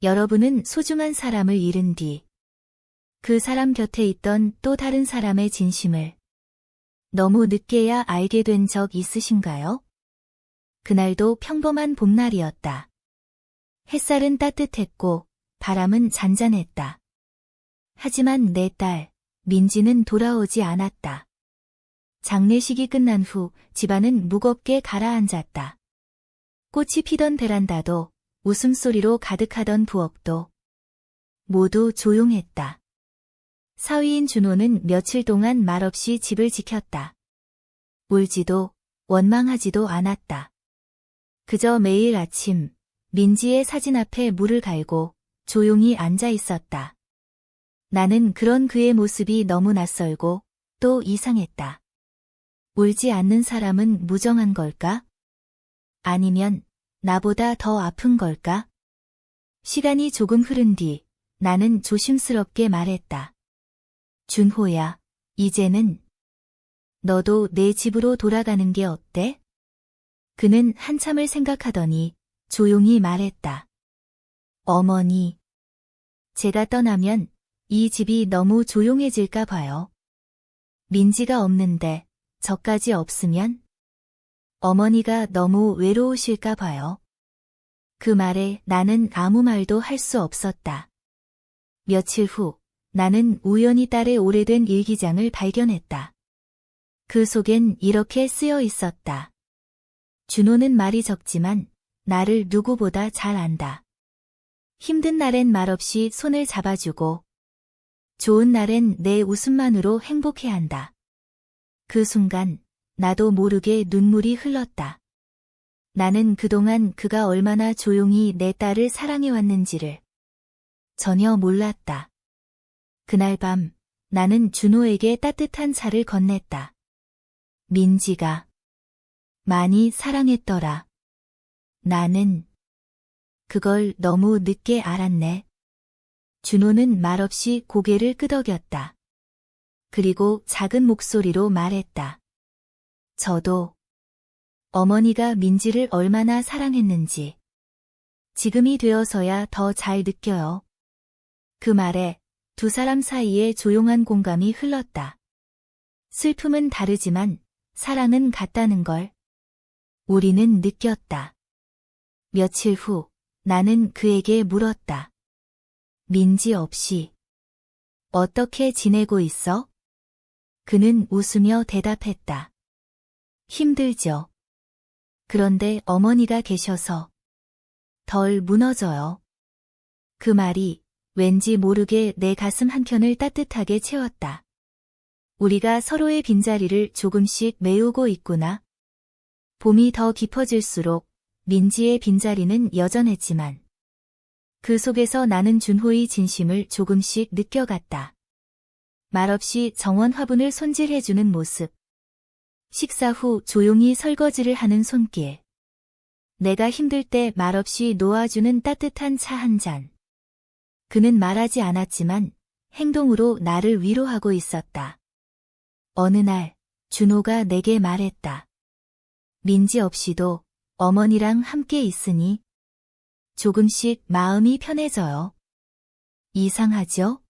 여러분은 소중한 사람을 잃은 뒤 그 사람 곁에 있던 또 다른 사람의 진심을 너무 늦게야 알게 된 적 있으신가요? 그날도 평범한 봄날이었다. 햇살은 따뜻했고 바람은 잔잔했다. 하지만 내 딸, 민지는 돌아오지 않았다. 장례식이 끝난 후 집안은 무겁게 가라앉았다. 꽃이 피던 베란다도 웃음소리로 가득하던 부엌도 모두 조용했다. 사위인 준호는 며칠 동안 말없이 집을 지켰다. 울지도 원망하지도 않았다. 그저 매일 아침 민지의 사진 앞에 물을 갈고 조용히 앉아 있었다. 나는 그런 그의 모습이 너무 낯설고 또 이상했다. 울지 않는 사람은 무정한 걸까? 아니면 나보다 더 아픈 걸까? 시간이 조금 흐른 뒤 나는 조심스럽게 말했다. 준호야, 이제는 너도 내 집으로 돌아가는 게 어때? 그는 한참을 생각하더니 조용히 말했다. 어머니, 제가 떠나면 이 집이 너무 조용해질까 봐요. 민지가 없는데 저까지 없으면 어머니가 너무 외로우실까 봐요. 그 말에 나는 아무 말도 할 수 없었다. 며칠 후 나는 우연히 딸의 오래된 일기장을 발견했다. 그 속엔 이렇게 쓰여 있었다. 준호는 말이 적지만 나를 누구보다 잘 안다. 힘든 날엔 말없이 손을 잡아주고 좋은 날엔 내 웃음만으로 행복해한다. 그 순간 나도 모르게 눈물이 흘렀다. 나는 그동안 그가 얼마나 조용히 내 딸을 사랑해왔는지를 전혀 몰랐다. 그날 밤 나는 준호에게 따뜻한 차를 건넸다. 민지가 많이 사랑했더라. 나는 그걸 너무 늦게 알았네. 준호는 말없이 고개를 끄덕였다. 그리고 작은 목소리로 말했다. 저도 어머니가 민지를 얼마나 사랑했는지 지금이 되어서야 더 잘 느껴요. 그 말에 두 사람 사이에 조용한 공감이 흘렀다. 슬픔은 다르지만 사랑은 같다는 걸 우리는 느꼈다. 며칠 후 나는 그에게 물었다. 민지 없이 어떻게 지내고 있어? 그는 웃으며 대답했다. 힘들죠. 그런데 어머니가 계셔서 덜 무너져요. 그 말이 왠지 모르게 내 가슴 한켠을 따뜻하게 채웠다. 우리가 서로의 빈자리를 조금씩 메우고 있구나. 봄이 더 깊어질수록 민지의 빈자리는 여전했지만 그 속에서 나는 준호의 진심을 조금씩 느껴갔다. 말없이 정원 화분을 손질해주는 모습. 식사 후 조용히 설거지를 하는 손길. 내가 힘들 때 말없이 놓아주는 따뜻한 차 한 잔. 그는 말하지 않았지만 행동으로 나를 위로하고 있었다. 어느 날 준호가 내게 말했다. 민지 없이도 어머니랑 함께 있으니 조금씩 마음이 편해져요. 이상하죠?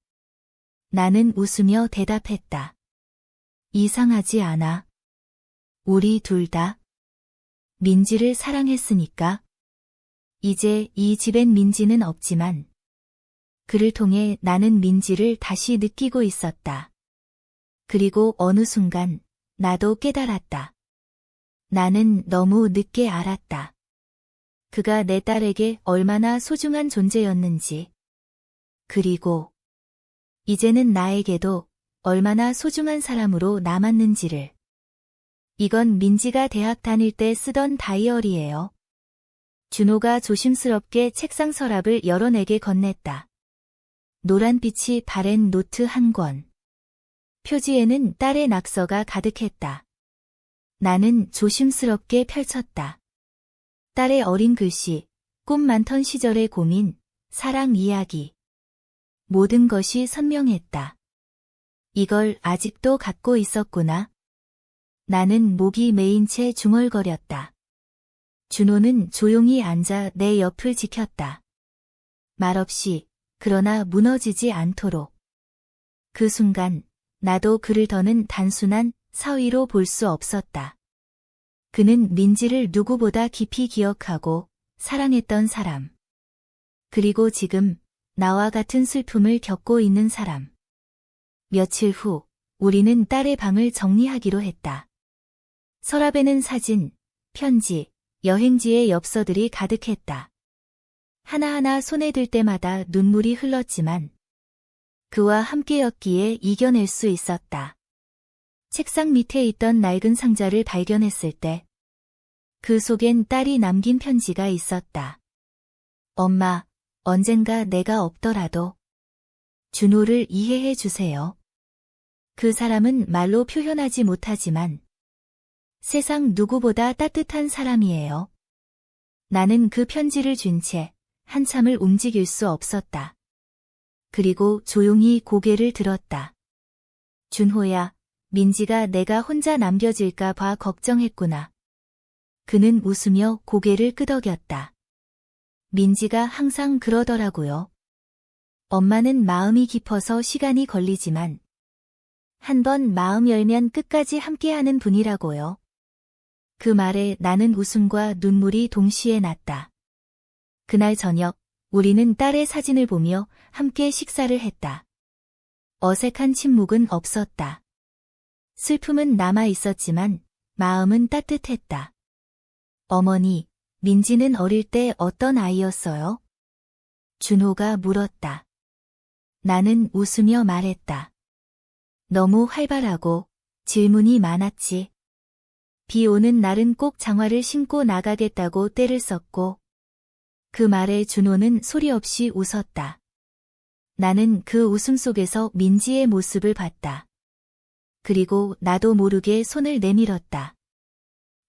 나는 웃으며 대답했다. 이상하지 않아. 우리 둘 다 민지를 사랑했으니까. 이제 이 집엔 민지는 없지만 그를 통해 나는 민지를 다시 느끼고 있었다. 그리고 어느 순간 나도 깨달았다. 나는 너무 늦게 알았다. 그가 내 딸에게 얼마나 소중한 존재였는지. 그리고 이제는 나에게도 얼마나 소중한 사람으로 남았는지를. 이건 민지가 대학 다닐 때 쓰던 다이어리예요. 준호가 조심스럽게 책상 서랍을 열어 내게 건넸다. 노란빛이 바랜 노트 한 권. 표지에는 딸의 낙서가 가득했다. 나는 조심스럽게 펼쳤다. 딸의 어린 글씨, 꿈 많던 시절의 고민, 사랑 이야기. 모든 것이 선명했다. 이걸 아직도 갖고 있었구나. 나는 목이 메인 채 중얼거렸다. 준호는 조용히 앉아 내 옆을 지켰다. 말없이, 그러나 무너지지 않도록. 그 순간, 나도 그를 더는 단순한 사위로 볼 수 없었다. 그는 민지를 누구보다 깊이 기억하고 사랑했던 사람. 그리고 지금 나와 같은 슬픔을 겪고 있는 사람. 며칠 후, 우리는 딸의 방을 정리하기로 했다. 서랍에는 사진, 편지, 여행지의 엽서들이 가득했다. 하나하나 손에 들 때마다 눈물이 흘렀지만 그와 함께였기에 이겨낼 수 있었다. 책상 밑에 있던 낡은 상자를 발견했을 때 그 속엔 딸이 남긴 편지가 있었다. 엄마, 언젠가 내가 없더라도 준호를 이해해 주세요. 그 사람은 말로 표현하지 못하지만 세상 누구보다 따뜻한 사람이에요. 나는 그 편지를 쥔 채 한참을 움직일 수 없었다. 그리고 조용히 고개를 들었다. 준호야, 민지가 내가 혼자 남겨질까 봐 걱정했구나. 그는 웃으며 고개를 끄덕였다. 민지가 항상 그러더라고요. 엄마는 마음이 깊어서 시간이 걸리지만 한번 마음 열면 끝까지 함께하는 분이라고요. 그 말에 나는 웃음과 눈물이 동시에 났다. 그날 저녁, 우리는 딸의 사진을 보며 함께 식사를 했다. 어색한 침묵은 없었다. 슬픔은 남아 있었지만 마음은 따뜻했다. 어머니, 민지는 어릴 때 어떤 아이였어요? 준호가 물었다. 나는 웃으며 말했다. 너무 활발하고 질문이 많았지. 비 오는 날은 꼭 장화를 신고 나가겠다고 떼를 썼고 그 말에 준호는 소리 없이 웃었다. 나는 그 웃음 속에서 민지의 모습을 봤다. 그리고 나도 모르게 손을 내밀었다.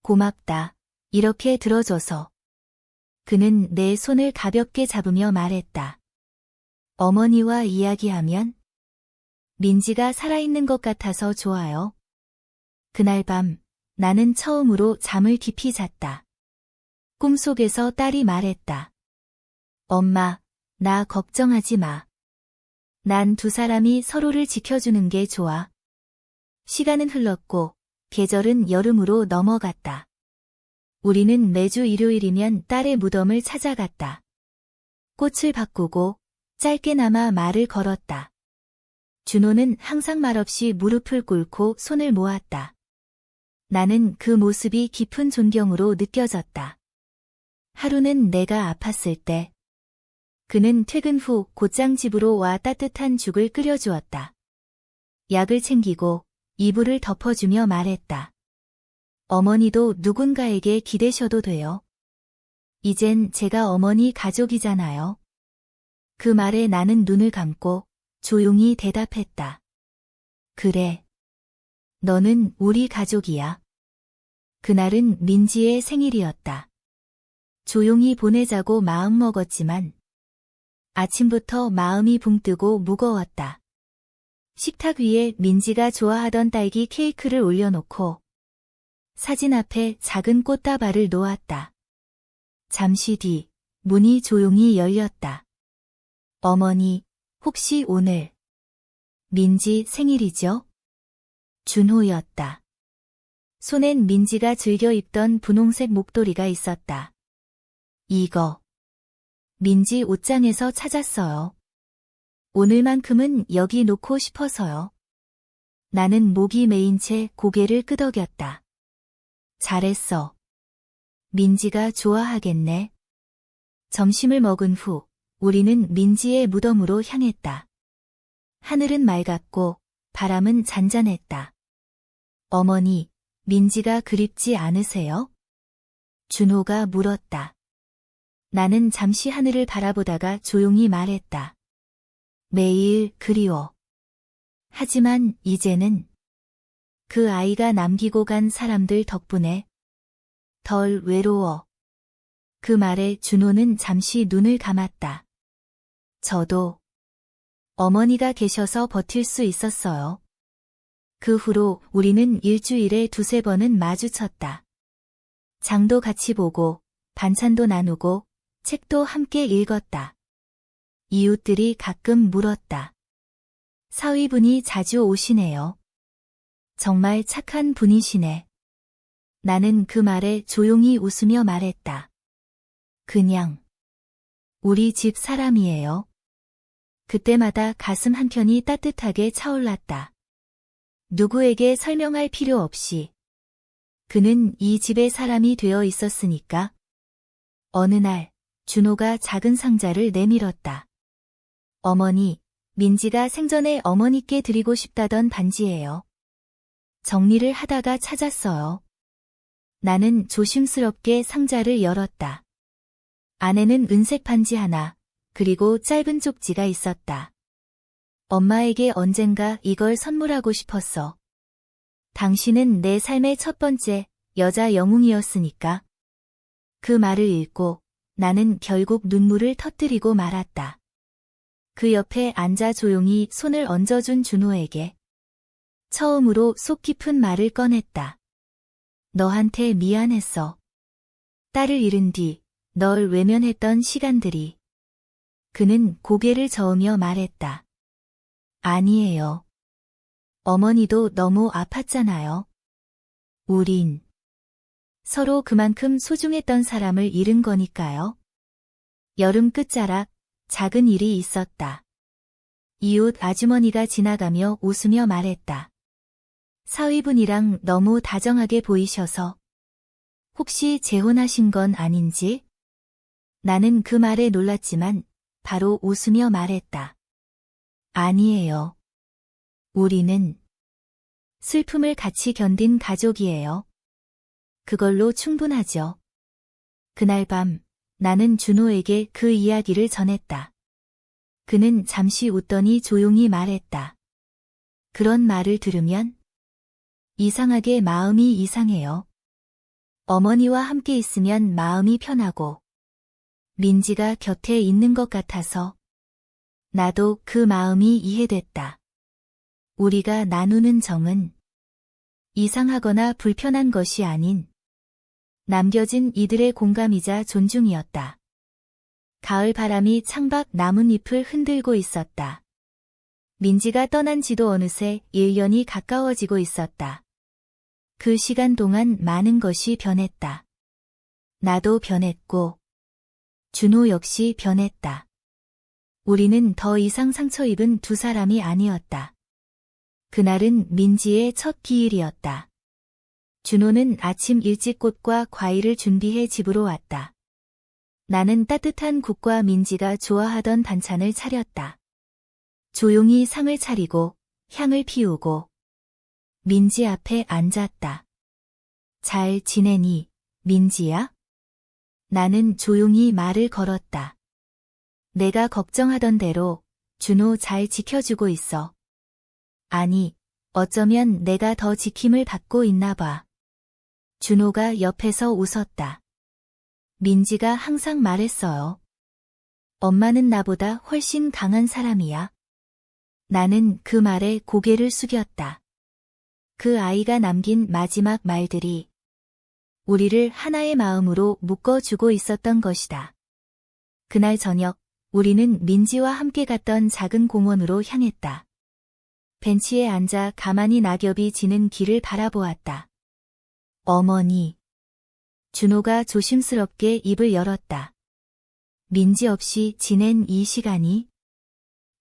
고맙다. 이렇게 들어줘서. 그는 내 손을 가볍게 잡으며 말했다. 어머니와 이야기하면 민지가 살아있는 것 같아서 좋아요. 그날 밤 나는 처음으로 잠을 깊이 잤다. 꿈속에서 딸이 말했다. 엄마, 나 걱정하지 마. 난 두 사람이 서로를 지켜주는 게 좋아. 시간은 흘렀고 계절은 여름으로 넘어갔다. 우리는 매주 일요일이면 딸의 무덤을 찾아갔다. 꽃을 바꾸고 짧게나마 말을 걸었다. 준호는 항상 말없이 무릎을 꿇고 손을 모았다. 나는 그 모습이 깊은 존경으로 느껴졌다. 하루는 내가 아팠을 때 그는 퇴근 후 곧장 집으로 와 따뜻한 죽을 끓여주었다. 약을 챙기고 이불을 덮어주며 말했다. 어머니도 누군가에게 기대셔도 돼요. 이젠 제가 어머니 가족이잖아요. 그 말에 나는 눈을 감고 조용히 대답했다. 그래. 너는 우리 가족이야. 그날은 민지의 생일이었다. 조용히 보내자고 마음먹었지만 아침부터 마음이 붕 뜨고 무거웠다. 식탁 위에 민지가 좋아하던 딸기 케이크를 올려놓고 사진 앞에 작은 꽃다발을 놓았다. 잠시 뒤 문이 조용히 열렸다. 어머니, 혹시 오늘 민지 생일이죠? 준호였다. 손엔 민지가 즐겨 입던 분홍색 목도리가 있었다. 이거 민지 옷장에서 찾았어요. 오늘만큼은 여기 놓고 싶어서요. 나는 목이 메인 채 고개를 끄덕였다. 잘했어. 민지가 좋아하겠네. 점심을 먹은 후 우리는 민지의 무덤으로 향했다. 하늘은 맑았고 바람은 잔잔했다. 어머니, 민지가 그립지 않으세요? 준호가 물었다. 나는 잠시 하늘을 바라보다가 조용히 말했다. 매일 그리워. 하지만 이제는 그 아이가 남기고 간 사람들 덕분에 덜 외로워. 그 말에 준호는 잠시 눈을 감았다. 저도 어머니가 계셔서 버틸 수 있었어요. 그 후로 우리는 일주일에 두세 번은 마주쳤다. 장도 같이 보고 반찬도 나누고 책도 함께 읽었다. 이웃들이 가끔 물었다. 사위분이 자주 오시네요. 정말 착한 분이시네. 나는 그 말에 조용히 웃으며 말했다. 그냥 우리 집 사람이에요. 그때마다 가슴 한켠이 따뜻하게 차올랐다. 누구에게 설명할 필요 없이 그는 이 집의 사람이 되어 있었으니까. 어느 날 준호가 작은 상자를 내밀었다. 어머니, 민지가 생전에 어머니께 드리고 싶다던 반지예요. 정리를 하다가 찾았어요. 나는 조심스럽게 상자를 열었다. 안에는 은색 반지 하나, 그리고 짧은 쪽지가 있었다. 엄마에게 언젠가 이걸 선물하고 싶었어. 당신은 내 삶의 첫 번째 여자 영웅이었으니까. 그 말을 읽고 나는 결국 눈물을 터뜨리고 말았다. 그 옆에 앉아 조용히 손을 얹어준 준호에게 처음으로 속 깊은 말을 꺼냈다. 너한테 미안했어. 딸을 잃은 뒤 널 외면했던 시간들이. 그는 고개를 저으며 말했다. 아니에요. 어머니도 너무 아팠잖아요. 우린 서로 그만큼 소중했던 사람을 잃은 거니까요. 여름 끝자락 작은 일이 있었다. 이웃 아주머니가 지나가며 웃으며 말했다. 사위분이랑 너무 다정하게 보이셔서 혹시 재혼하신 건 아닌지? 나는 그 말에 놀랐지만 바로 웃으며 말했다. 아니에요. 우리는 슬픔을 같이 견딘 가족이에요. 그걸로 충분하죠. 그날 밤 나는 준호에게 그 이야기를 전했다. 그는 잠시 웃더니 조용히 말했다. 그런 말을 들으면 이상하게 마음이 이상해요. 어머니와 함께 있으면 마음이 편하고 민지가 곁에 있는 것 같아서. 나도 그 마음이 이해됐다. 우리가 나누는 정은 이상하거나 불편한 것이 아닌 남겨진 이들의 공감이자 존중이었다. 가을 바람이 창밖 나뭇잎을 흔들고 있었다. 민지가 떠난 지도 어느새 1년이 가까워지고 있었다. 그 시간 동안 많은 것이 변했다. 나도 변했고 준호 역시 변했다. 우리는 더 이상 상처 입은 두 사람이 아니었다. 그날은 민지의 첫 기일이었다. 준호는 아침 일찍 꽃과 과일을 준비해 집으로 왔다. 나는 따뜻한 국과 민지가 좋아하던 반찬을 차렸다. 조용히 상을 차리고 향을 피우고 민지 앞에 앉았다. 잘 지내니, 민지야? 나는 조용히 말을 걸었다. 내가 걱정하던 대로 준호 잘 지켜주고 있어. 아니, 어쩌면 내가 더 지킴을 받고 있나 봐. 준호가 옆에서 웃었다. 민지가 항상 말했어요. 엄마는 나보다 훨씬 강한 사람이야. 나는 그 말에 고개를 숙였다. 그 아이가 남긴 마지막 말들이 우리를 하나의 마음으로 묶어주고 있었던 것이다. 그날 저녁, 우리는 민지와 함께 갔던 작은 공원으로 향했다. 벤치에 앉아 가만히 낙엽이 지는 길을 바라보았다. 어머니. 준호가 조심스럽게 입을 열었다. 민지 없이 지낸 이 시간이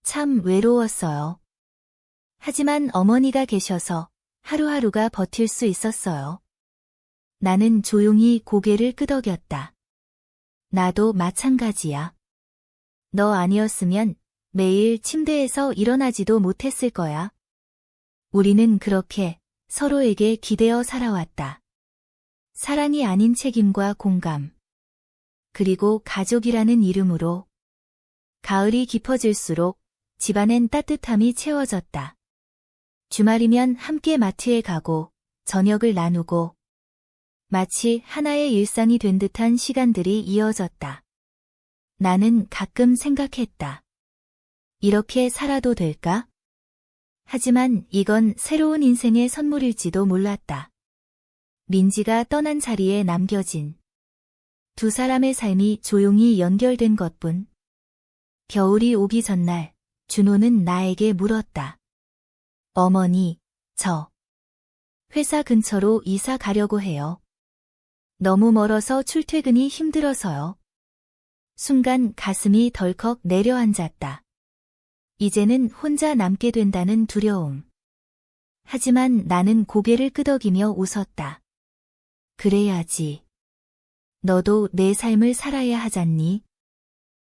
참 외로웠어요. 하지만 어머니가 계셔서 하루하루가 버틸 수 있었어요. 나는 조용히 고개를 끄덕였다. 나도 마찬가지야. 너 아니었으면 매일 침대에서 일어나지도 못했을 거야. 우리는 그렇게 서로에게 기대어 살아왔다. 사랑이 아닌 책임과 공감. 그리고 가족이라는 이름으로. 가을이 깊어질수록 집안엔 따뜻함이 채워졌다. 주말이면 함께 마트에 가고 저녁을 나누고 마치 하나의 일상이 된 듯한 시간들이 이어졌다. 나는 가끔 생각했다. 이렇게 살아도 될까? 하지만 이건 새로운 인생의 선물일지도 몰랐다. 민지가 떠난 자리에 남겨진 두 사람의 삶이 조용히 연결된 것뿐. 겨울이 오기 전날 준호는 나에게 물었다. 어머니, 저 회사 근처로 이사 가려고 해요. 너무 멀어서 출퇴근이 힘들어서요. 순간 가슴이 덜컥 내려앉았다. 이제는 혼자 남게 된다는 두려움. 하지만 나는 고개를 끄덕이며 웃었다. 그래야지. 너도 내 삶을 살아야 하잖니?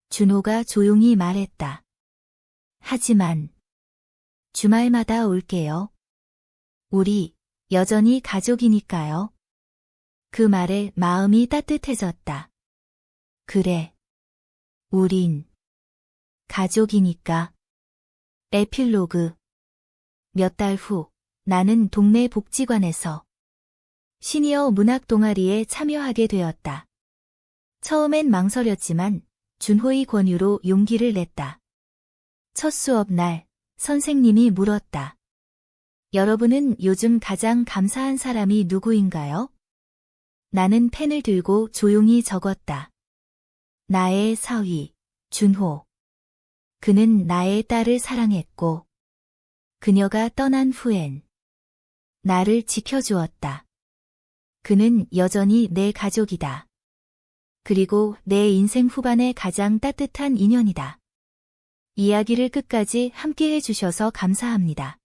준호가 조용히 말했다. 하지만 주말마다 올게요. 우리 여전히 가족이니까요. 그 말에 마음이 따뜻해졌다. 그래. 우린 가족이니까. 에필로그. 몇 달 후, 나는 동네 복지관에서 시니어 문학 동아리에 참여하게 되었다. 처음엔 망설였지만 준호의 권유로 용기를 냈다. 첫 수업 날, 선생님이 물었다. 여러분은 요즘 가장 감사한 사람이 누구인가요? 나는 펜을 들고 조용히 적었다. 나의 사위, 준호. 그는 나의 딸을 사랑했고, 그녀가 떠난 후엔 나를 지켜주었다. 그는 여전히 내 가족이다. 그리고 내 인생 후반의 가장 따뜻한 인연이다. 이야기를 끝까지 함께 해주셔서 감사합니다.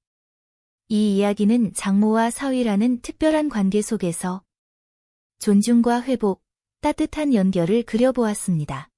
이 이야기는 장모와 사위라는 특별한 관계 속에서 존중과 회복, 따뜻한 연결을 그려보았습니다.